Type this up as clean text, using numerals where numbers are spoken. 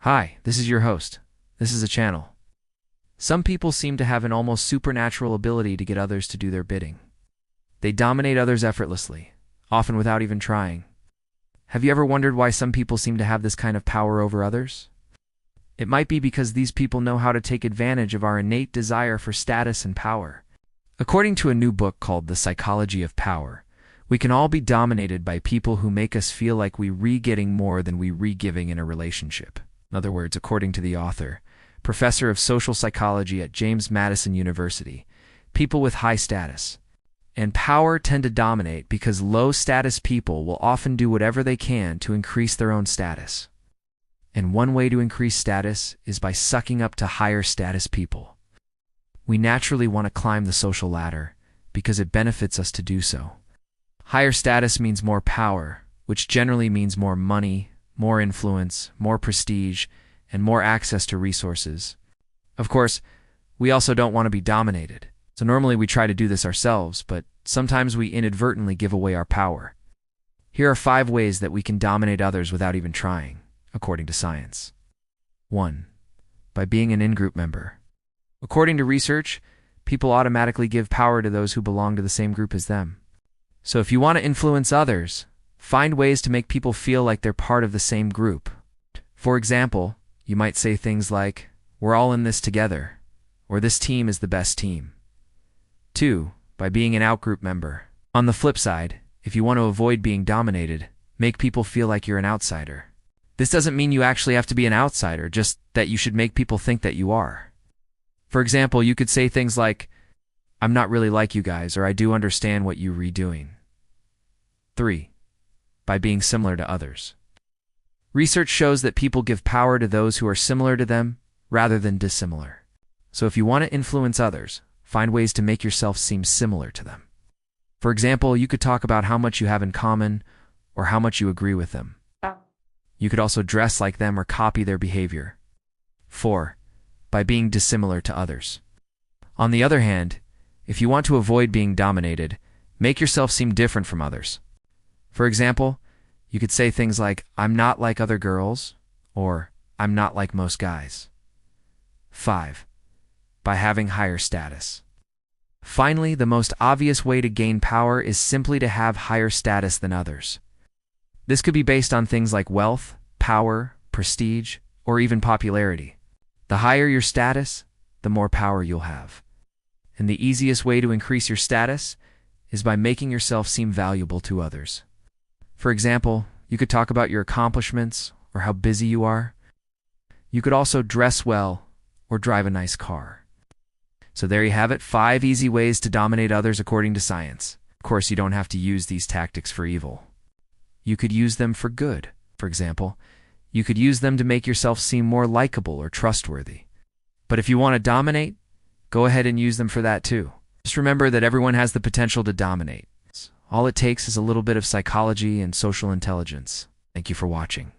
Hi, this is your host. This is a channel. Some people seem to have an almost supernatural ability to get others to do their bidding. They dominate others effortlessly, often without even trying. Have you ever wondered why some people seem to have this kind of power over others? It might be because these people know how to take advantage of our innate desire for status and power. According to a new book called The Psychology of Power, we can all be dominated by people who make us feel like we re-getting more than we re-giving in a relationship. In other words, according to the author, professor of social psychology at James Madison University, people with high status and power tend to dominate because low-status people will often do whatever they can to increase their own status. And one way to increase status is by sucking up to higher-status people. We naturally want to climb the social ladder because it benefits us to do so. Higher status means more power, which generally means more money, more influence, more prestige, and more access to resources. Of course, we also don't want to be dominated, so normally we try to do this ourselves, but sometimes we inadvertently give away our power. Here are 5 ways that we can dominate others without even trying, according to science. 1. By being an in-group member. According to research, people automatically give power to those who belong to the same group as them. So if you want to influence others, find ways to make people feel like they're part of the same group. For example, you might say things like, "We're all in this together," or "This team is the best team." 2. By being an out-group member. On the flip side, if you want to avoid being dominated, make people feel like you're an outsider. This doesn't mean you actually have to be an outsider, just that you should make people think that you are. For example, you could say things like, "I'm not really like you guys," or "I do understand what you're redoing." 3. By being similar to others. Research shows that people give power to those who are similar to them rather than dissimilar. So if you want to influence others, find ways to make yourself seem similar to them. For example, you could talk about how much you have in common or how much you agree with them. You could also dress like them or copy their behavior. 4. By being dissimilar to others. On the other hand, if you want to avoid being dominated, make yourself seem different from others. For example, you could say things like, "I'm not like other girls," or "I'm not like most guys." 5. By having higher status. Finally, the most obvious way to gain power is simply to have higher status than others. This could be based on things like wealth, power, prestige, or even popularity. The higher your status, the more power you'll have. And the easiest way to increase your status is by making yourself seem valuable to others. For example, you could talk about your accomplishments or how busy you are. You could also dress well or drive a nice car. So there you have it, 5 easy ways to dominate others according to science. Of course, you don't have to use these tactics for evil. You could use them for good. For example, you could use them to make yourself seem more likable or trustworthy. But if you want to dominate, go ahead and use them for that too. Just remember that everyone has the potential to dominate. All it takes is a little bit of psychology and social intelligence. Thank you for watching.